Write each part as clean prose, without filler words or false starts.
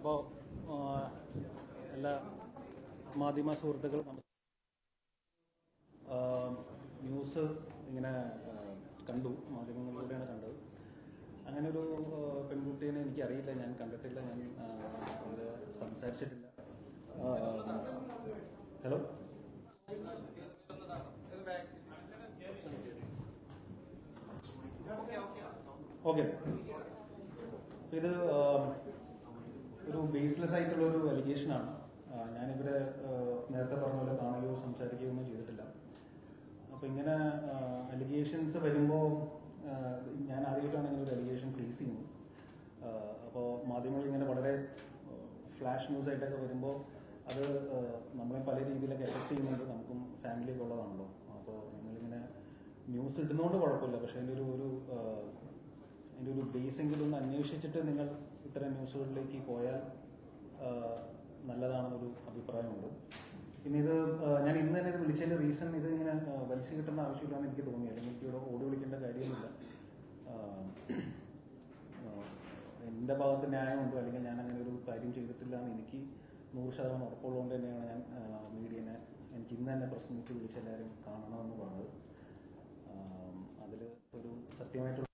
അപ്പോൾ എല്ലാ മാധ്യമ സുഹൃത്തുക്കൾ ന്യൂസ് ഇങ്ങനെ കണ്ടു, മാധ്യമങ്ങളിലൂടെയാണ് കണ്ടത്. അങ്ങനെ ഒരു പെൺകുട്ടീനെ എനിക്കറിയില്ല, ഞാൻ കണ്ടിട്ടില്ല, ഞാൻ അവര് സംസാരിച്ചിട്ടില്ല. Hello, okay. ഇത് ഒരു ബേസ്ലെസ് ആയിട്ടുള്ള ഒരു അലിഗേഷനാണ്. ഞാനിവരെ നേരത്തെ പറഞ്ഞ പോലെ കാണുകയോ സംസാരിക്കുകയോ ഒന്നും ചെയ്തിട്ടില്ല. അപ്പോൾ ഇങ്ങനെ അലിഗേഷൻസ് വരുമ്പോൾ ഞാൻ ആദ്യമായിട്ടാണ് ഇങ്ങനെ ഒരു അലിഗേഷൻ ഫേസ് ചെയ്യുന്നത്. അപ്പോൾ മാധ്യമങ്ങൾ ഇങ്ങനെ വളരെ ഫ്ലാഷ് ന്യൂസ് ആയിട്ടൊക്കെ വരുമ്പോൾ അത് നമ്മളെ പല രീതിയിലൊക്കെ എഫക്ട് ചെയ്യുന്നുണ്ട്. നമുക്കും ഫാമിലിയൊക്കെ ഉള്ളതാണല്ലോ. അപ്പോൾ നിങ്ങളിങ്ങനെ ന്യൂസ് ഇടുന്നതുകൊണ്ട് കുഴപ്പമില്ല, പക്ഷേ അതിൻ്റെ ഒരു ബേസെങ്കിലും ഒന്ന് അന്വേഷിച്ചിട്ട് നിങ്ങൾ ഇത്തരം ന്യൂസുകളിലേക്ക് പോയാൽ നല്ലതാണെന്നൊരു അഭിപ്രായമുണ്ട്. പിന്നെ ഇത് ഞാൻ ഇന്ന് തന്നെ ഇത് വിളിച്ചതിൻ്റെ റീസൺ, ഇത് ഇങ്ങനെ വലിച്ചു കിട്ടേണ്ട ആവശ്യമില്ലാന്ന് എനിക്ക് തോന്നി. അല്ലെങ്കിൽ എനിക്ക് ഇവിടെ ഓടി വിളിക്കേണ്ട കാര്യമൊന്നുമില്ല. എൻ്റെ ഭാഗത്ത് ന്യായമുണ്ടോ, അല്ലെങ്കിൽ ഞാൻ അങ്ങനെ ഒരു കാര്യം ചെയ്തിട്ടില്ല എന്ന് എനിക്ക് 100% ഉറപ്പുള്ളതുകൊണ്ട് തന്നെയാണ് ഞാൻ മീഡിയനെ എനിക്ക് ഇന്ന് തന്നെ പ്രസ് മീറ്റ് വിളിച്ച് എല്ലാവരും കാണണമെന്ന് പറഞ്ഞത്. അതിൽ ഒരു സത്യമായിട്ടുള്ള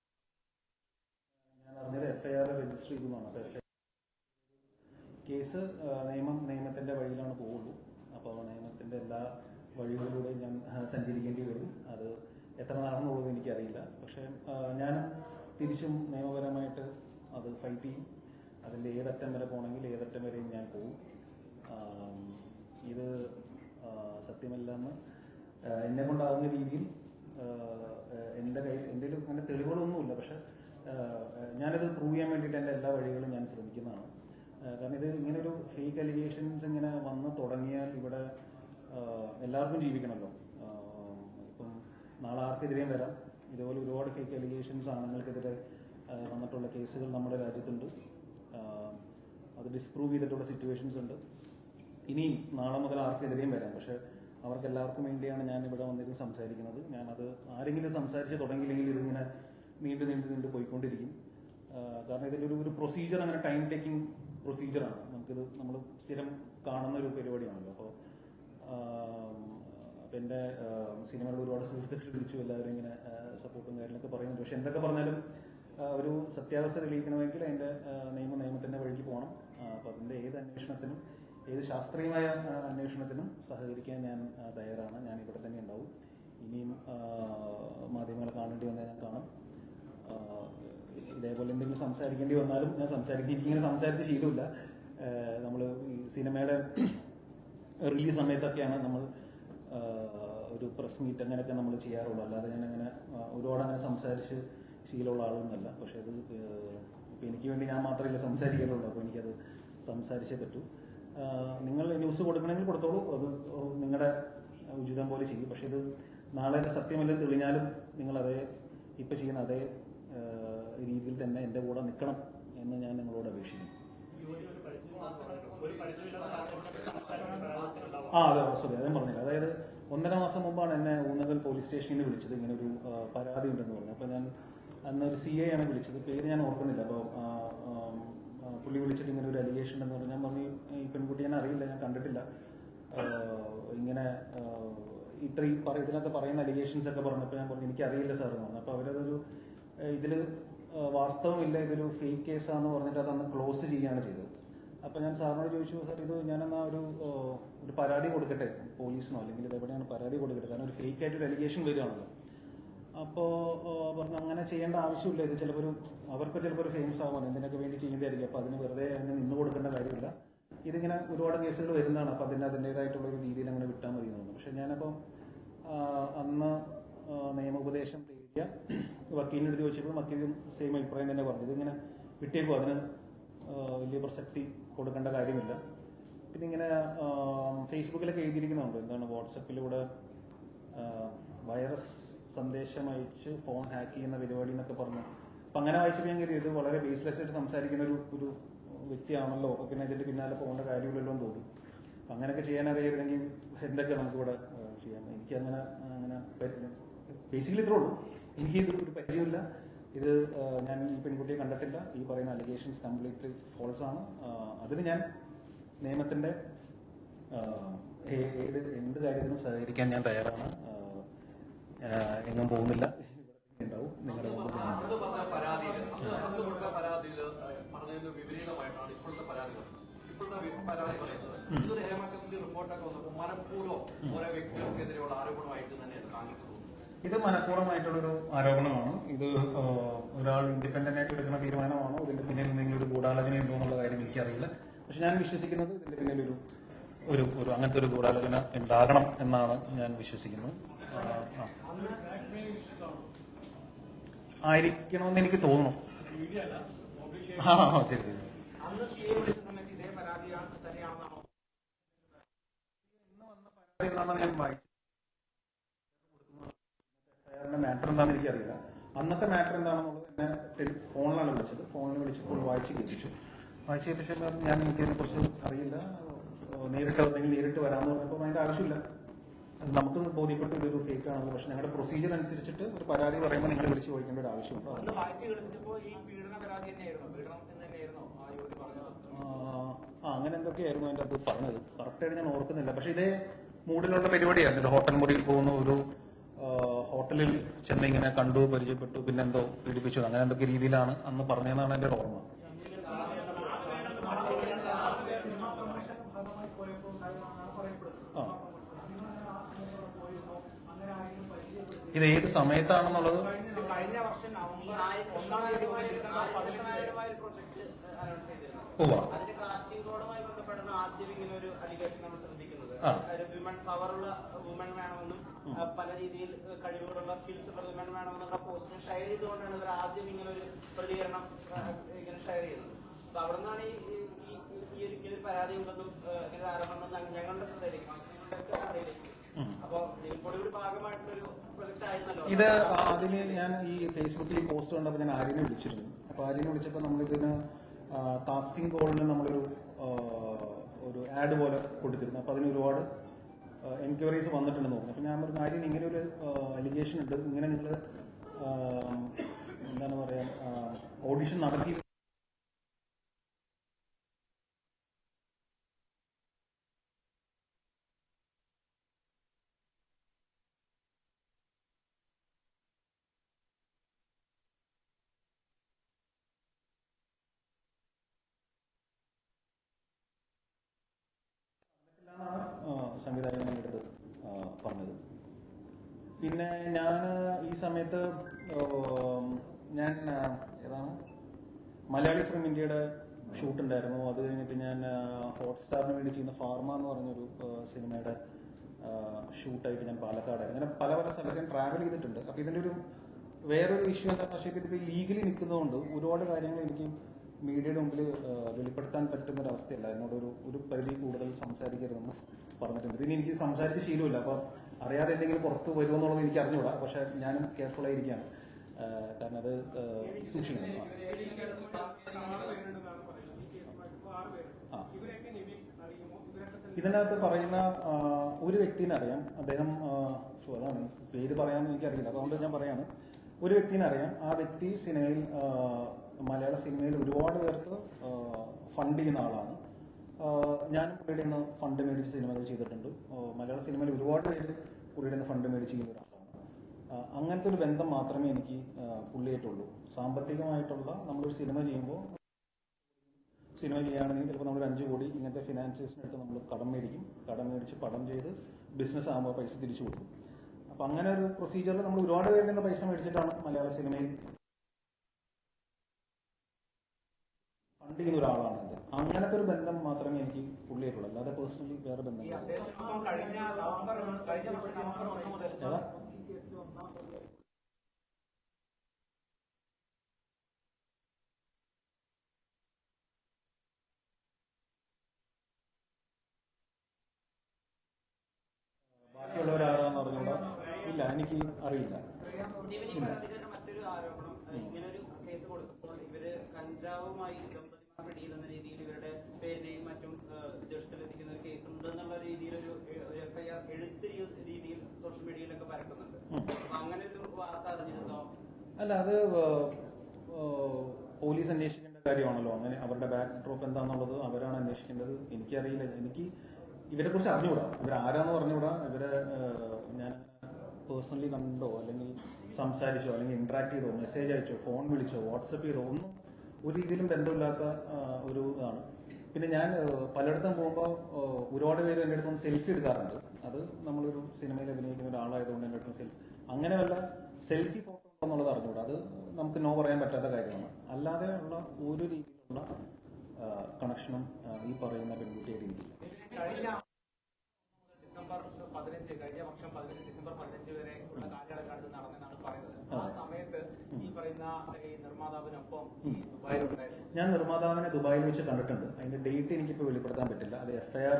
ഞാൻ അറിഞ്ഞത് FIR രജിസ്റ്റർ ചെയ്തതാണ്. അപ്പോൾ കേസ് നിയമത്തിൻ്റെ വഴിയിലാണ് പോകുള്ളൂ. അപ്പോൾ നിയമത്തിൻ്റെ എല്ലാ വഴികളിലൂടെയും ഞാൻ സഞ്ചരിക്കേണ്ടി വരും. അത് എത്ര നാളെന്നുള്ളത് എനിക്കറിയില്ല. പക്ഷേ ഞാൻ തിരിച്ചും നിയമപരമായിട്ട് അത് ഫൈറ്റ് ചെയ്യും. അതിൻ്റെ ഏതറ്റം വരെ പോകണമെങ്കിൽ ഏതറ്റം വരെയും ഞാൻ പോകും. ഇത് സത്യമല്ലെന്ന് എന്നെ കൊണ്ടാകുന്ന രീതിയിൽ എൻ്റെ അങ്ങനെ തെളിവുകളൊന്നുമില്ല. പക്ഷെ ഞാനത് പ്രൂവ് ചെയ്യാൻ വേണ്ടിയിട്ട് എൻ്റെ എല്ലാ വഴികളും ഞാൻ ശ്രമിക്കുന്നതാണ്. കാരണം ഇത് ഇങ്ങനൊരു ഫേക്ക് അലിഗേഷൻസ് ഇങ്ങനെ വന്ന് തുടങ്ങിയാൽ ഇവിടെ എല്ലാവർക്കും ജീവിക്കണമല്ലോ. ഇപ്പം നാളെ ആർക്കെതിരെയും വരാം. ഇതുപോലെ ഒരുപാട് ഫേക്ക് അലിഗേഷൻസ് ആണുങ്ങൾക്കെതിരെ വന്നിട്ടുള്ള കേസുകൾ നമ്മുടെ രാജ്യത്തുണ്ട്. അത് ഡിസ്പ്രൂവ് ചെയ്തിട്ടുള്ള സിറ്റുവേഷൻസ് ഉണ്ട്. ഇനിയും നാളെ മുതൽ ആർക്കെതിരെയും വരാം. പക്ഷെ അവർക്ക് എല്ലാവർക്കും വേണ്ടിയാണ് ഞാൻ ഇവിടെ വന്നിരുന്ന് സംസാരിക്കുന്നത്. ഞാനത് ആരെങ്കിലും സംസാരിച്ച് തുടങ്ങിയില്ലെങ്കിൽ ഇതിങ്ങനെ നീണ്ടു പോയിക്കൊണ്ടിരിക്കും. കാരണം ഇതിലൊരു പ്രൊസീജിയർ, അങ്ങനെ ടൈം ടേക്കിംഗ് പ്രൊസീജിയറാണ്. നമ്മൾ സ്ഥിരം കാണുന്ന ഒരു പരിപാടിയാണല്ലോ. അപ്പോൾ എൻ്റെ സിനിമകളിൽ ഒരുപാട് സുഹൃത്തുക്കൾ വിളിച്ചു, എല്ലാവരും ഇങ്ങനെ സപ്പോർട്ടും കാര്യങ്ങളൊക്കെ പറയുന്നുണ്ട്. പക്ഷെ എന്തൊക്കെ പറഞ്ഞാലും ഒരു സത്യാവസ്ഥ തെളിയിക്കണമെങ്കിൽ അതിൻ്റെ നിയമത്തിൻ്റെ വഴിക്ക് പോകണം. അപ്പോൾ അതിൻ്റെ ഏത് അന്വേഷണത്തിനും, ഏത് ശാസ്ത്രീയമായ അന്വേഷണത്തിനും സഹകരിക്കാൻ ഞാൻ തയ്യാറാണ്. ഞാൻ ഇവിടെ തന്നെ ഉണ്ടാവും. ഇനിയും മാധ്യമങ്ങളെ കാണേണ്ടി വന്നാൽ ഞാൻ കാണാം. ഇതേപോലെ എന്തെങ്കിലും സംസാരിക്കേണ്ടി വന്നാലും ഞാൻ സംസാരിക്കും. എനിക്കിങ്ങനെ സംസാരിച്ച് ശീലമില്ല. നമ്മൾ ഈ സിനിമയുടെ റിലീസ് സമയത്തൊക്കെയാണ് നമ്മൾ ഒരു പ്രസ് മീറ്റ് അങ്ങനെയൊക്കെ നമ്മൾ ചെയ്യാറുള്ളൂ. അല്ലാതെ ഞാൻ അങ്ങനെ ഒരുപാട് അങ്ങനെ സംസാരിച്ച് ശീലമുള്ള ആളൊന്നുമല്ല. പക്ഷെ അത് ഇപ്പം എനിക്ക് വേണ്ടി ഞാൻ മാത്രമല്ല സംസാരിക്കാറുള്ളൂ. അപ്പോൾ എനിക്കത് സംസാരിച്ചേ പറ്റൂ. നിങ്ങൾ ന്യൂസ് കൊടുക്കണമെങ്കിൽ കൊടുത്തോളൂ, അത് നിങ്ങളുടെ ഉചിതം പോലെ ചെയ്യും. പക്ഷെ ഇത് നാളെ സത്യമല്ലെന്ന് തെളിഞ്ഞാലും നിങ്ങളതേ ഇപ്പം ചെയ്യുന്ന അതേ രീതിയിൽ തന്നെ എൻ്റെ കൂടെ നിൽക്കണം എന്ന് ഞാൻ നിങ്ങളോട് അപേക്ഷിക്കുന്നു. അതെ, സോറി, അതേ പറഞ്ഞില്ല. അതായത് 1.5 മാസം മുമ്പാണ് എന്നെ ഊന്നകൽ പോലീസ് സ്റ്റേഷനിൽ വിളിച്ചത്. ഇങ്ങനെ ഒരു പരാതി ഉണ്ടെന്ന് പറഞ്ഞു. അപ്പോൾ ഞാൻ അന്ന് ഒരു CI ആണ് വിളിച്ചത്, പേര് ഞാൻ ഓർക്കുന്നില്ല. അപ്പോൾ പുള്ളി വിളിച്ചിട്ട് ഇങ്ങനെ ഒരു അലിഗേഷൻ എന്ന് പറഞ്ഞു. ഞാൻ പറഞ്ഞു ഈ പെൺകുട്ടി ഞാൻ അറിയില്ല, ഞാൻ കണ്ടിട്ടില്ല, ഇങ്ങനെ ഇതിനകത്ത് പറയുന്ന അലിഗേഷൻസ് ഒക്കെ പറഞ്ഞപ്പോൾ ഞാൻ പറഞ്ഞു എനിക്കറിയില്ല സാർ എന്ന് പറഞ്ഞു. അപ്പോൾ അവരതൊരു ഇതിൽ വാസ്തവമില്ല, ഇതൊരു ഫേക്ക് കേസാണെന്ന് പറഞ്ഞിട്ട് അതന്ന് ക്ലോസ് ചെയ്യുകയാണ് ചെയ്തത്. അപ്പോൾ ഞാൻ സാറിനോട് ചോദിച്ചു, സാർ ഇത് ഞാനെന്നാ ഒരു പരാതി കൊടുക്കട്ടെ പോലീസിനോ, അല്ലെങ്കിൽ ഇതെവിടെയാണ് പരാതി കൊടുക്കട്ടെ, കാരണം ഒരു ഫേക്ക് ആയിട്ടൊരു അലിഗേഷൻ വരികയാണല്ലോ. അപ്പോൾ പറഞ്ഞു അങ്ങനെ ചെയ്യേണ്ട ആവശ്യമില്ല, ഇത് ചിലപ്പോൾ അവർക്ക് ചിലപ്പോൾ ഒരു ഫേമസ് ആവാൻ എന്തിനൊക്കെ വേണ്ടി ചെയ്യുന്നതായിരിക്കും. അപ്പോൾ അതിന് വെറുതെ അങ്ങനെ നിന്ന് കൊടുക്കേണ്ട കാര്യമില്ല. ഇതിങ്ങനെ ഒരുപാട് കേസുകൾ വരുന്നതാണ്. അപ്പോൾ അതിൻ്റേതായിട്ടുള്ള ഒരു രീതിയിൽ അങ്ങനെ വിട്ടാൽ മതി എന്ന്. പക്ഷെ ഞാനപ്പോൾ അന്ന് നിയമോപദേശം തേടിയ വക്കീലിൻ്റെ അടുത്ത് ചോദിച്ചപ്പോൾ വക്കീലും സെയിം അഭിപ്രായം തന്നെ പറഞ്ഞു, ഇതിങ്ങനെ വിട്ടേക്കും, അതിന് വലിയ പ്രസക്തി കൊടുക്കേണ്ട കാര്യമില്ല. പിന്നെ ഇങ്ങനെ ഫേസ്ബുക്കിലൊക്കെ എഴുതിയിരിക്കുന്നുണ്ട്, എന്താണ് വാട്സപ്പിലൂടെ വൈറസ് സന്ദേശം അയച്ച് ഫോൺ ഹാക്ക് ചെയ്യുന്ന പരിപാടി എന്നൊക്കെ പറഞ്ഞു. അപ്പം അങ്ങനെ വായിച്ചപ്പോൾ ഞാൻ കരുതി ഇത് വളരെ ബേസ്ലെസ് ആയിട്ട് സംസാരിക്കുന്ന ഒരു വ്യക്തിയാണല്ലോ, പിന്നെ ഇതിൻ്റെ പിന്നാലെ പോകേണ്ട കാര്യമില്ലല്ലോ എന്ന് തോന്നി. അപ്പം അങ്ങനെയൊക്കെ ചെയ്യാൻ അറിയാമെങ്കിൽ എന്തൊക്കെ നമുക്കിവിടെ ചെയ്യാം. എനിക്കങ്ങനെ ബേസിക്കലി ഇത്രേ ഉള്ളൂ. എനിക്ക് ഒരു പരിചയമില്ല, ഇത് ഞാൻ ഈ പെൺകുട്ടിയെ കണ്ടിട്ടില്ല, ഈ പറയുന്ന അലിഗേഷൻസ് കംപ്ലീറ്റ്ലി ഫോൾസ് ആണ്. അതിന് ഞാൻ നിയമത്തിൻ്റെ എന്ത് കാര്യത്തിനും സഹകരിക്കാൻ ഞാൻ തയ്യാറാണ്. എങ്ങും പോകുന്നില്ല, ഉണ്ടാവും നിങ്ങളുടെ ഇത് മനഃപൂർവ്വമായിട്ടുള്ളൊരു ആരോപണമാണ്. ഇത് ഒരാൾ ഇൻഡിപെൻഡന്റ് ആയിട്ട് എടുക്കുന്ന തീരുമാനമാണോ, ഇതിന്റെ പിന്നിൽ എന്തെങ്കിലും ഒരു ഗൂഢാലോചന ഉണ്ടോ എന്നുള്ള കാര്യം എനിക്കറിയില്ല. പക്ഷെ ഞാൻ വിശ്വസിക്കുന്നത് ഇതിന്റെ പിന്നിൽ ഒരു അങ്ങനത്തെ ഒരു ഗൂഢാലോചന ഉണ്ടാകണം എന്നാണ് ഞാൻ വിശ്വസിക്കുന്നത്. ആയിരിക്കണമെന്ന് എനിക്ക് തോന്നുന്നു. ശരി ശരി. ഞാൻ വായിച്ചു മാറ്റർ എന്താണെന്ന് എനിക്കറിയില്ല. അന്നത്തെ മാറ്റർ എന്താണെന്നുള്ളത് എന്നെ ഫോണിലാണ് വിളിച്ചത്. ഫോണിൽ വിളിച്ചപ്പോൾ വായിച്ച് കേൾപ്പിച്ചു. ഞാൻ എനിക്കതിനെ കുറിച്ച് അറിയില്ല, നേരിട്ട് വരാമെന്ന് പറഞ്ഞപ്പോൾ അതിന്റെ ആവശ്യമില്ല. നമുക്ക് ബോധ്യപ്പെട്ട് ഇതൊരു ഫേക്ക് ആണെന്ന്. പക്ഷെ ഞങ്ങളുടെ പ്രൊസീജിയർ അനുസരിച്ചിട്ട് ഒരു പരാതി പറയുമ്പോൾ നിങ്ങൾ വിളിച്ച് ചോദിക്കേണ്ട ഒരു ആവശ്യമുണ്ടോ? അങ്ങനെ എന്തൊക്കെയായിരുന്നു അതിൻ്റെ അത് പറഞ്ഞത്, കറക്റ്റായിട്ട് ഞാൻ ഓർക്കുന്നില്ല. പക്ഷെ ഇതേ മൂഡിലുള്ള പരിപാടിയായിരുന്നു. ഇത് ഹോട്ടൽ മുറിയിൽ പോകുന്ന ഒരു ഹോട്ടലിൽ ചെന്ന് ഇങ്ങനെ കണ്ടു, പരിചയപ്പെട്ടു, പിന്നെ എന്തോ പീഡിപ്പിച്ചു, അങ്ങനെ എന്തൊക്കെ രീതിയിലാണ് അന്ന് പറഞ്ഞതെന്നാണ് എൻ്റെ ഓർമ്മ. ഇത് ഏത് സമയത്താണെന്നുള്ളത് പല രീതിയിൽ കഴിവുകളുള്ള സ്കിൽസ് ഉള്ള വിമൻ വേണമെന്നുള്ള പോസ്റ്റിന് ഷെയർ ചെയ്തുകൊണ്ടാണ് ഇവർ ആദ്യം ഇങ്ങനെ ഒരു പ്രതികരണം ഇങ്ങനെ ഷെയർ ചെയ്യുന്നത്. അപ്പൊ അവിടെ നിന്നാണ് ഈ ഒരിക്കലും പരാതി ഉണ്ടെന്നും ഇങ്ങനെ ആരോപണം ഞങ്ങളുടെ ശ്രദ്ധയിലേക്ക്. അപ്പൊ ഇതിൽക്കൂടെ ഒരു ഭാഗമായിട്ടുള്ളൊരു പ്രൊജക്ട് ആയിരുന്നല്ലോ ഇത്. അതിന് ഞാൻ ഈ ഫേസ്ബുക്കിൽ ഈ പോസ്റ്റ് കണ്ടപ്പോൾ ഞാൻ ആര്യനെ വിളിച്ചിരുന്നു. അപ്പൊ ആര്യനെ വിളിച്ചപ്പോൾ നമ്മളിതിന് കാസ്റ്റിംഗ് കോളിന് നമ്മളൊരു ആഡ് പോലെ കൊടുത്തിരുന്നു. അപ്പൊ അതിന് ഒരുപാട് എൻക്വയറീസ് വന്നിട്ടുണ്ടെന്ന് തോന്നുന്നു. അപ്പം ഞാൻ പറഞ്ഞു, ആര്യൻ ഇങ്ങനെ ഒരു അലിഗേഷൻ ഉണ്ട്, ഇങ്ങനെ നിങ്ങൾ എന്താണ് പറയുക ഓഡിഷൻ നടത്തി സംവിധായകൻ എൻ്റെ അടുത്ത് പറഞ്ഞത്. പിന്നെ ഞാൻ ഈ സമയത്ത് ഞാൻ ഏതാണ് മലയാളി ഫിലിം ഇന്ത്യയുടെ ഷൂട്ട് ഉണ്ടായിരുന്നു. അത് കഴിഞ്ഞിട്ട് ഞാൻ ഹോട്ട്സ്റ്റാറിന് വേണ്ടി ചെയ്യുന്ന ഫാർമ എന്ന് പറഞ്ഞൊരു സിനിമയുടെ ഷൂട്ടായിട്ട് ഞാൻ പാലക്കാടായിരുന്നു. അങ്ങനെ പല പല സ്ഥലത്ത് ഞാൻ ട്രാവൽ ചെയ്തിട്ടുണ്ട്. അപ്പോൾ ഇതിൻ്റെ ഒരു വേറൊരു ഇഷ്യൂ എന്താണെന്ന് വെച്ചാൽ ഇതിപ്പോൾ ലീഗലി നിൽക്കുന്നതുകൊണ്ട് ഒരുപാട് കാര്യങ്ങൾ എനിക്ക് മീഡിയയുടെ മുമ്പിൽ വെളിപ്പെടുത്താൻ പറ്റുന്നൊരവസ്ഥയല്ല. എന്നോട് ഒരു പരിധി കൂടുതൽ സംസാരിക്കരുതെന്ന് പറഞ്ഞിട്ടുണ്ട്. ഇതിന് എനിക്ക് സംസാരിച്ച് ശീലമില്ല. അപ്പോൾ അറിയാതെ എന്തെങ്കിലും പുറത്ത് വരുമെന്നുള്ളത് എനിക്ക് അറിഞ്ഞുകൂടാ. പക്ഷെ ഞാനും കെയർഫുൾ ആയിരിക്കുകയാണ്, കാരണം അത് സൂക്ഷിക്കണം. ഇതിനകത്ത് പറയുന്ന ഒരു വ്യക്തിനെ അറിയാം. അദ്ദേഹം അതാണ് പേര് പറയാമെന്ന് എനിക്കറിയില്ല, അതുകൊണ്ട് ഞാൻ പറയാണ്. ഒരു വ്യക്തിനെ അറിയാം. ആ വ്യക്തി സിനിമയിൽ മലയാള സിനിമയിൽ ഒരുപാട് പേർക്ക് ഫണ്ട് ചെയ്യുന്ന ആളാണ്. ഞാൻ പുള്ളിയുടെ നിന്ന് ഫണ്ട് മേടിച്ച് സിനിമകൾ ചെയ്തിട്ടുണ്ട്. മലയാള സിനിമയിൽ ഒരുപാട് പേര് പുള്ളിയുടെ നിന്ന് ഫണ്ട് മേടിച്ച് ചെയ്യുന്ന ഒരാളാണ്. അങ്ങനത്തെ ഒരു ബന്ധം മാത്രമേ എനിക്ക് പുള്ളിയായിട്ടുള്ളൂ. സാമ്പത്തികമായിട്ടുള്ള നമ്മളൊരു സിനിമ ചെയ്യുമ്പോൾ, സിനിമ ചെയ്യുകയാണെങ്കിൽ ചിലപ്പോൾ നമ്മൾ 5 കോടി ഇങ്ങനത്തെ ഫിനാൻസിയേഴ്സിനായിട്ട് നമ്മൾ കടം മേടിച്ച് പടം ചെയ്ത് ബിസിനസ് ആകുമ്പോൾ പൈസ തിരിച്ചു കൊടുക്കും. അപ്പം അങ്ങനെ ഒരു പ്രൊസീജിയറിൽ നമ്മൾ ഒരുപാട് പേരിൽ നിന്ന് പൈസ മേടിച്ചിട്ടാണ് മലയാള സിനിമയിൽ ഫണ്ട് ചെയ്യുന്ന ഒരാളാണ് ഇത്. അങ്ങനത്തെ ഒരു ബന്ധം മാത്രമേ എനിക്ക് പുള്ളിയായിട്ടുള്ളൂ, അല്ലാതെ പേഴ്സണലി വേറെ ബന്ധമില്ല. ബാക്കിയുള്ളവരാരാന്ന് പറഞ്ഞുകൂടാ. ഇല്ല, എനിക്ക് അറിയില്ല. മറ്റൊരു ആരോപണം, ഇങ്ങനൊരു കേസ് കൊടുത്തപ്പോൾ ഇവര് കഞ്ചാവുമായി പിടിയിലെന്ന രീതിയിൽ ഇവരുടെ പേരിനെയും മറ്റും ഉദ്ദേശത്തിലെത്തിക്കുന്ന ഒരു കേസ് ഉണ്ടെന്നുള്ള രീതിയിൽ ഒരു FIR എഴുത്ത് രീതിയിൽ സോഷ്യൽ മീഡിയയിലൊക്കെ പരക്കുന്നുണ്ട്. അപ്പൊ അങ്ങനെ ഒരു വാർത്ത അറിഞ്ഞിരുന്നോ? അല്ല, അത് പോലീസ് അന്വേഷിക്കേണ്ട കാര്യമാണല്ലോ. അങ്ങനെ അവരുടെ ബാക്ക് ഡ്രോപ്പ് എന്താണെന്നുള്ളത് അവരാണ് അന്വേഷിക്കേണ്ടത്. എനിക്കറിയില്ല, എനിക്ക് ഇവരെ കുറിച്ച് അറിഞ്ഞുകൂടാ, ഇവരാരാന്ന് പറഞ്ഞുകൂടാ. ഇവരെ ഞാൻ പേഴ്സണലി കണ്ടോ അല്ലെങ്കിൽ സംസാരിച്ചോ അല്ലെങ്കിൽ ഇന്ററാക്ട് ചെയ്തോ മെസ്സേജ് അയച്ചോ ഫോൺ വിളിച്ചോ വാട്സപ്പ് ചെയ്തോ ഒന്നും ഒരു രീതിയിലും ബന്ധമില്ലാത്ത ഒരു ഇതാണ്. പിന്നെ ഞാൻ പലയിടത്തും പോകുമ്പോൾ ഒരുപാട് പേര് എൻ്റെ അടുത്ത് സെൽഫി എടുക്കാറുണ്ട്. അത് നമ്മളൊരു സിനിമയിൽ അഭിനയിക്കുന്ന ഒരാളായതുകൊണ്ട് എൻ്റെ അടുത്ത് സെൽഫി അങ്ങനെ വല്ല സെൽഫി ഫോട്ടോ എന്നുള്ളത് അറിഞ്ഞുകൂടാ. അത് നമുക്ക് നോ പറയാൻ പറ്റാത്ത കാര്യമാണ്. അല്ലാതെ ഉള്ള ഒരു രീതിയിലുള്ള കണക്ഷനും ഈ പറയുന്ന പെൺകുട്ടിയുടെ രീതിയിൽ ഡിസംബർ 15 കഴിഞ്ഞ വർഷം ഡിസംബർ 15 വരെ ഉള്ള കാലയളവിലാണ് നടന്നെന്നാണ് പറയുന്നത്. ആ സമയത്ത് ഈ പറയുന്ന ഈ നിർമ്മാതാവിനൊപ്പം ദുബായിലുണ്ടായിരുന്നു. ഞാൻ നിർമ്മാതാവിനെ ദുബായിൽ വെച്ച് കണ്ടിട്ടുണ്ട്. അതിന്റെ ഡേറ്റ് എനിക്കിപ്പോൾ വെളിപ്പെടുത്താൻ പറ്റില്ല. അത് FIR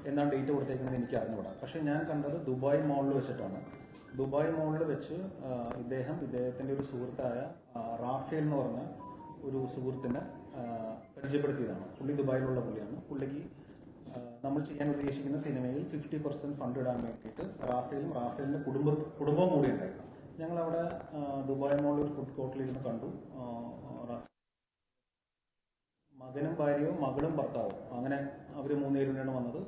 എന്നാണ് ഡേറ്റ് കൊടുത്തേക്കുന്നത് എനിക്ക് അറിഞ്ഞുകൂടാ. പക്ഷെ ഞാൻ കണ്ടത് ദുബായ് മോളിൽ വെച്ചിട്ടാണ്. ദുബായ് മോളിൽ വെച്ച് ഇദ്ദേഹത്തിന്റെ ഒരു സുഹൃത്തായ റാഫേൽ എന്ന് പറഞ്ഞ ഒരു സുഹൃത്തിനെ പരിചയപ്പെടുത്തിയതാണ്. പുള്ളി ദുബായിലുള്ള പുള്ളിയാണ്. പുള്ളിക്ക് നമ്മൾ ചെയ്യാൻ ഉദ്ദേശിക്കുന്ന സിനിമയിൽ 50% ഫണ്ട് ഇടാൻ വേണ്ടിയിട്ട് റാഫേലിന്റെ കുടുംബവും കൂടി ഉണ്ടായിരുന്നു. ഞങ്ങളവിടെ ദുബായ് മോളിൽ ഒരു ഫുഡ് കോർട്ടിലിരുന്ന് കണ്ടു. മകനും ഭാര്യയും മകളും ഭർത്താവും അങ്ങനെ അവർ 3 പേരുമാണ് വന്നത്.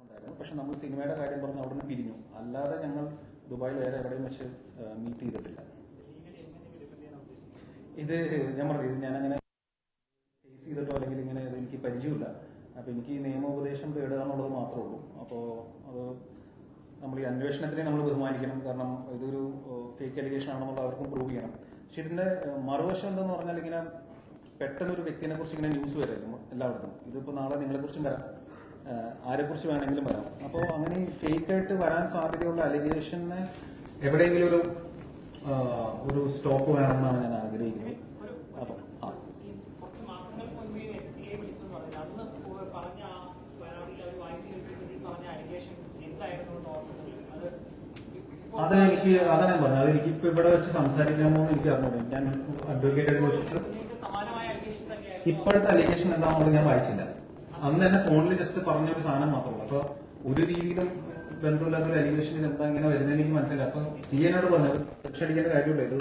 ഉണ്ടായിരുന്നു. പക്ഷെ നമ്മൾ സിനിമയുടെ കാര്യം പറഞ്ഞ് അവിടെ നിന്ന് പിരിഞ്ഞു. അല്ലാതെ ഞങ്ങൾ ദുബായിൽ വേറെ എവിടെയും വെച്ച് മീറ്റ് ചെയ്തിട്ടില്ല. ഇത് ഞാൻ പറഞ്ഞു, ഇത് ഞാനങ്ങനെ ഫേസ് ചെയ്തിട്ടോ അല്ലെങ്കിൽ ഇങ്ങനെ എനിക്ക് പരിചയമില്ല. അപ്പോൾ എനിക്ക് ഈ നിയമോപദേശം തേടുക എന്നുള്ളത് മാത്രമേ ഉള്ളൂ. അപ്പോൾ അത് നമ്മൾ ഈ അന്വേഷണത്തിനെ നമ്മൾ ബഹുമാനിക്കണം. കാരണം ഇതൊരു ഫേക്ക് അലിഗേഷൻ ആണെന്നുള്ള അവർക്കും പ്രൂവ് ചെയ്യണം. പക്ഷെ ഇതിന്റെ മറുവശം എന്തെന്ന് പറഞ്ഞാൽ ഇങ്ങനെ പെട്ടെന്നൊരു വ്യക്തിനെ കുറിച്ച് ഇങ്ങനെ ന്യൂസ് വരായിരുന്നു എല്ലായിടത്തും. ഇതിപ്പോൾ നാളെ നിങ്ങളെക്കുറിച്ചും വരാം, ആരെക്കുറിച്ച് വേണമെങ്കിലും വരാം. അപ്പോൾ അങ്ങനെ ഈ ഫേക്കായിട്ട് വരാൻ സാധ്യതയുള്ള അലിഗേഷനെ എവിടെയെങ്കിലും ഒരു സ്റ്റോപ്പ് വേണമെന്നാണ് ഞാൻ ആഗ്രഹിക്കുന്നത്. അപ്പം അതാണ് ഞാൻ പറഞ്ഞത്. അതെനിക്ക് ഇപ്പൊ ഇവിടെ വെച്ച് സംസാരിക്കാമോ എന്ന് എനിക്ക് അറിഞ്ഞൂടെ. ഞാൻ അഡ്വക്കേറ്റ് ചോദിച്ചിട്ട് ഇപ്പോഴത്തെ അലിഗേഷൻ എന്താണെന്നുള്ളത് ഞാൻ വായിച്ചില്ല. അന്ന് തന്നെ ഫോണിൽ ജസ്റ്റ് പറഞ്ഞൊരു സാധനം മാത്രമല്ല. അപ്പൊ ഒരു രീതിയിലും ബന്ധമില്ലാത്തൊരു അലിഗേഷൻ എന്താ ഇങ്ങനെ വരുന്നത് എനിക്ക് മനസ്സിലായി. അപ്പൊ CNോട് പറഞ്ഞത് രക്ഷടിക്കേണ്ട കാര്യമില്ല, ഇത്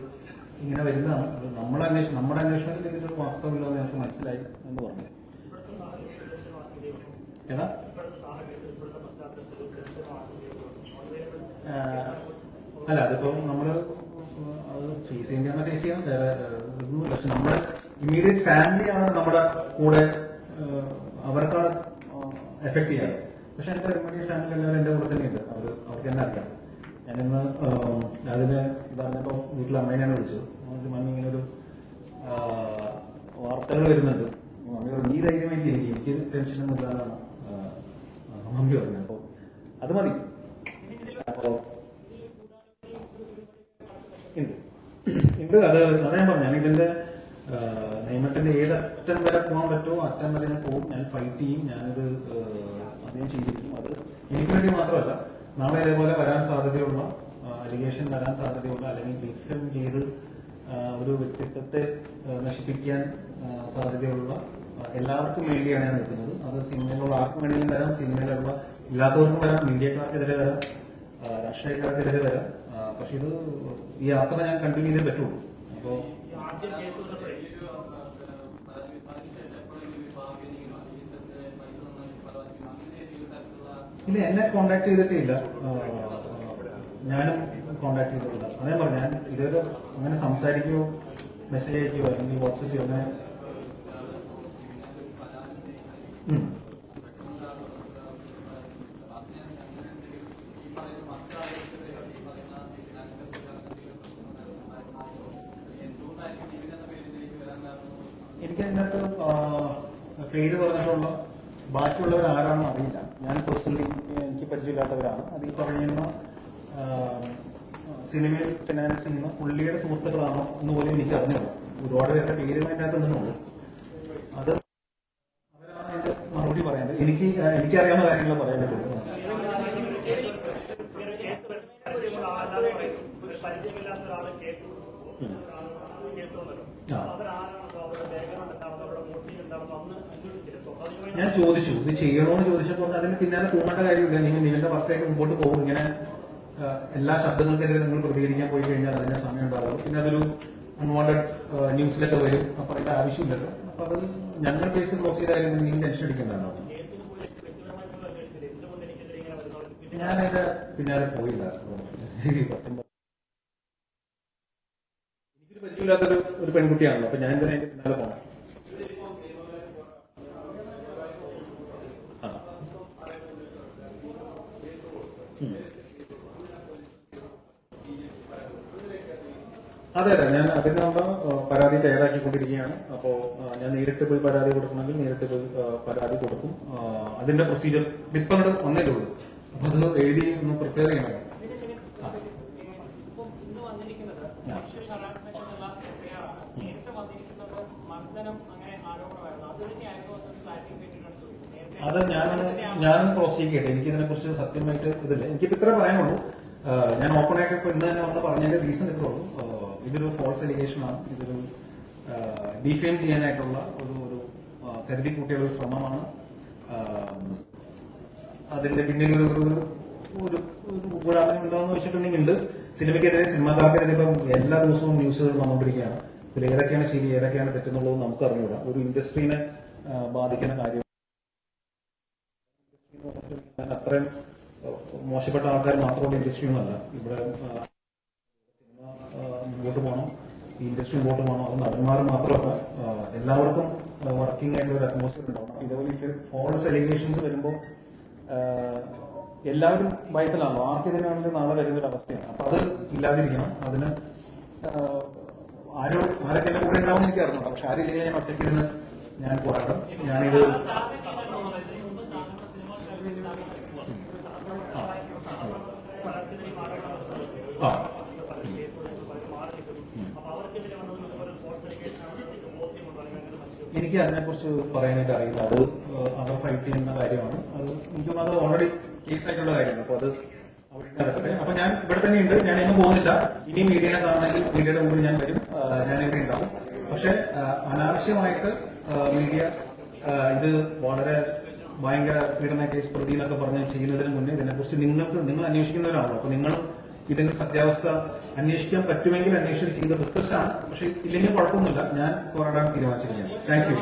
ഇങ്ങനെ വരുന്നതാണ്. അത് നമ്മുടെ അന്വേഷണത്തിൽ ഇതിന്റെ വാസ്തവമില്ലെന്ന് ഞങ്ങൾക്ക് മനസ്സിലായി എന്ന് പറഞ്ഞു. ഏതാ അല്ല, അതിപ്പോ നമ്മള് അത് ഫേസ് ചെയ്യേണ്ട ഫേസ് ചെയ്യാൻ വേറെ ഒന്നുമില്ല. പക്ഷെ നമ്മുടെ ഇമ്മീഡിയറ്റ് ഫാമിലിയാണ് നമ്മുടെ കൂടെ, അവർക്കാണ് എഫക്ട് ചെയ്യാറ്. പക്ഷെ എന്റെ ഇമ്മീഡിയറ്റ് ഫാമിലി എല്ലാവരും എന്റെ കൂടെ തന്നെയുണ്ട്. അവർക്ക് തന്നെ അറിയാം. ഞാനിന്ന് അതിന് പറഞ്ഞപ്പോ വീട്ടിൽ അമ്മേനെയാണ് വിളിച്ചത്. മമ്മി ഇങ്ങനെ ഒരു വാർത്തകൾ വരുന്നുണ്ട്. മമ്മി നീ ധൈര്യമായിട്ട് എനിക്ക് ടെൻഷനൊന്നും ഇല്ലാതാണ് മമ്മി പറഞ്ഞത്. അപ്പൊ അത് മതി. അപ്പോ ഉണ്ട് അത് ഞാൻ പറഞ്ഞു. ഞാൻ ഇതിന്റെ നിയമത്തിന്റെ ഏത് അറ്റം വരെ പോകാൻ പറ്റുമോ അറ്റം വരെ ഞാൻ പോകും. ഞാൻ ഫൈറ്റ് ചെയ്യും. ഞാനിത് അധികം ചെയ്തിരിക്കും. അത് എനിക്ക് വേണ്ടി മാത്രമല്ല, നാളെ ഇതേപോലെ വരാൻ സാധ്യതയുള്ള അലിഗേഷൻ വരാൻ സാധ്യതയുള്ള അല്ലെങ്കിൽ ഡിഫെം ചെയ്ത് ഒരു വ്യക്തിത്വത്തെ നശിപ്പിക്കാൻ സാധ്യതയുള്ള എല്ലാവർക്കും വേണ്ടിയാണ് ഞാൻ നിൽക്കുന്നത്. അത് സിനിമയിലുള്ള ആർക്കും വേണമെങ്കിലും വരാം, സിനിമയിലുള്ള ഇല്ലാത്തവർക്കും വരാം, മീഡിയക്കാർക്കെതിരെ വരാം, രാഷ്ട്രീയക്കാർക്കെതിരെ വരാം. പക്ഷെ ഇത് ഈ യാത്ര ഞാൻ കണ്ടിന്യൂ ചെയ്തേ പറ്റുള്ളൂ. അപ്പോ ഇല്ല, എന്നെ കോണ്ടാക്ട് ചെയ്തിട്ടേ ഇല്ല, ഞാനും കോണ്ടാക്ട് ചെയ്തിട്ടില്ല. അതേ പറഞ്ഞു, ഞാൻ ഇതുവരെ അങ്ങനെ സംസാരിക്കുകയോ മെസ്സേജ് അയക്കുകയോ അല്ലെങ്കിൽ വാട്സപ്പിയോ അങ്ങനെ എനിക്ക് അതിനകത്ത് പേര് പറഞ്ഞിട്ടുള്ള ബാക്കിയുള്ളവർ ആരാണെന്ന് അറിയില്ല. ഞാൻ പേഴ്സണലി എനിക്ക് പരിചയമില്ലാത്തവരാണ്. അത് ഈ പറയുന്ന സിനിമയിൽ ഫിനാൻസ് ചെയ്യുന്ന പുള്ളിയുടെ സുഹൃത്തുക്കളാണോ എന്ന് പോലും എനിക്ക് അറിഞ്ഞില്ല. ഒരുപാട് പേരുടെ പേരുകൾ അതിൻ്റെ അകത്ത് നിന്നുള്ളൂ. അത് അവരാണ് അതിന്റെ മറുപടി പറയേണ്ടത്. എനിക്കറിയാവുന്ന കാര്യങ്ങൾ പറയാൻ പറ്റുള്ളൂ. ഞാൻ ചോദിച്ചു ഇത് ചെയ്യണോന്ന് ചോദിച്ചപ്പോൾ അതിന് പിന്നാലെ തോന്നേണ്ട കാര്യമില്ല. നിങ്ങളുടെ വർക്കായിട്ട് മുമ്പോട്ട് പോകും. ഇങ്ങനെ എല്ലാ ശബ്ദങ്ങൾക്കെതിരെ നിങ്ങൾ പ്രതികരിക്കാൻ പോയി കഴിഞ്ഞാൽ അതിന്റെ സമയം ഉണ്ടാവുള്ളൂ. പിന്നെ അതൊരു അൺവാണ്ടഡ് ന്യൂസിലൊക്കെ വരും. അപ്പൊ അതിന്റെ ആവശ്യമില്ലല്ലോ. അപ്പൊ അത് ഞങ്ങൾ കേസ് ക്ലോസ് ചെയ്താലും നിങ്ങൾ ടെൻഷൻ അടിക്കേണ്ടതാണോ? ഞാൻ അതിന്റെ പിന്നാലെ പോയില്ല. എനിക്കൊരു പരിചയമില്ലാത്തൊരു പെൺകുട്ടിയാണല്ലോ. അപ്പൊ ഞാൻ തന്നെ അതിന്റെ പിന്നാലെ പോകണം. അതെ അതെ, ഞാൻ അതിനുള്ള പരാതി തയ്യാറാക്കിക്കൊണ്ടിരിക്കുകയാണ്. അപ്പോൾ ഞാൻ നേരിട്ട് പോയി പരാതി കൊടുക്കണമെങ്കിൽ നേരിട്ട് പോയി പരാതി കൊടുക്കും. അതിന്റെ പ്രൊസീജിയർ ഇപ്പം ഒന്നേ ഉള്ളൂ. അപ്പൊ അത് എഴുതി ഒന്ന് പ്രിപ്പയർ ചെയ്യണം. അത് ഞാൻ പ്രോസീഡ് ചെയ്യട്ടെ. എനിക്ക് ഇതിനെ കുറിച്ച് സത്യമായിട്ട് ഇതില്ല. എനിക്കിപ്പോ ഇത്ര പറയാനുള്ളൂ. ഞാൻ ഓപ്പൺ ആയിട്ട് ഇപ്പൊ ഇന്ന് തന്നെ വന്ന് പറഞ്ഞതിന്റെ റീസൺ ഇത്രേ ഉള്ളൂ. ഇതൊരു ഫോൾസ് അലിഗേഷൻ ആണ്. ഇതൊരു ഡിഫെയിം ചെയ്യാനായിട്ടുള്ള ഒരു കരുതി കൂട്ടിയ ഒരു ശ്രമമാണ്. അതിന്റെ പിന്നിൽ ഒരു ഗൂഢാലോചന ഉണ്ടോയെന്ന് വെച്ചിട്ടുണ്ടെങ്കിൽ ഉണ്ട്. സിനിമയ്ക്കെതിരെ സിനിമാക്കാർക്കെതിരെ ഇപ്പം എല്ലാ ദിവസവും ന്യൂസുകൾ വന്നുകൊണ്ടിരിക്കുകയാണ്. ഇതിൽ ഏതൊക്കെയാണ് ശരി ഏതൊക്കെയാണ് തെറ്റെന്നുള്ളത് നമുക്ക് അറിഞ്ഞുകൂടാ. ഒരു ഇൻഡസ്ട്രീനെ ബാധിക്കുന്ന കാര്യം. അത്രയും മോശപ്പെട്ട ആൾക്കാർ മാത്രമുള്ള ഇൻഡസ്ട്രി ഒന്നല്ല. ഇവിടെ സിനിമ മുമ്പോട്ട് പോകണം, ഈ ഇൻഡസ്ട്രി മുമ്പോട്ട് പോകണം. അത് നടന്മാർ മാത്രമല്ല, എല്ലാവർക്കും വർക്കിംഗ് ആയിട്ടുള്ള ഒരു അറ്റ്മോസ്ഫിയർ ഉണ്ടാവണം. ഇതേപോലെ ഫോൾസ് അലിഗേഷൻസ് വരുമ്പോൾ എല്ലാവരും ഭയത്തിലാണല്ലോ. ആർക്കെതിരാണെങ്കിലും നാളെ വരുന്നൊരു അവസ്ഥയാണ്. അപ്പൊ അത് ഇല്ലാതിരിക്കണം. അതിന് ആരൊക്കെ എന്റെ കൂടെ ഉണ്ടാവും എനിക്ക് അറിഞ്ഞൂടാ. പക്ഷെ ആരില്ലെങ്കിൽ ഞാൻ ഒറ്റയ്ക്ക് ഇരുന്ന് ഞാൻ പോരാടും. ഞാനിത് എനിക്ക് അതിനെക്കുറിച്ച് പറയാനായിട്ട് അറിയില്ല. അത് അവർ ഫൈറ്റ് ചെയ്യുന്ന കാര്യമാണ്. അത് എനിക്കൊന്നും അത് ഓൾറെഡി കേസായിട്ടുള്ള കാര്യമാണ്. അപ്പൊ അത് അവിടെ നടക്കട്ടെ. അപ്പൊ ഞാൻ ഇവിടെ തന്നെ ഉണ്ട്. ഞാൻ എങ്ങും പോകുന്നില്ല. ഇനി മീഡിയനെ കാണണമെങ്കിൽ മീഡിയയുടെ മുമ്പിൽ ഞാൻ വരും. ഞാൻ ഇവിടെ ഉണ്ടാവും. പക്ഷെ അനാവശ്യമായിട്ട് മീഡിയ ഇത് വളരെ ഭയങ്കര പീഡന കേസ് പ്രതി എന്നൊക്കെ പറഞ്ഞ് ചെയ്യുന്നതിന് മുന്നേ ഇതിനെക്കുറിച്ച് നിങ്ങൾ അന്വേഷിക്കുന്നവരാണല്ലോ. അപ്പൊ നിങ്ങൾ ഇതിന്റെ സത്യാവസ്ഥ അന്വേഷിക്കാൻ പറ്റുമെങ്കിൽ അന്വേഷിച്ച് ചെയ്ത റിക്വസ്റ്റ് ആണ്. പക്ഷെ ഇല്ലെങ്കിൽ കുഴപ്പമൊന്നുമില്ല. ഞാൻ പോരാടാൻ തീരുമാനിച്ചിരിക്കുകയാണ്. Thank U.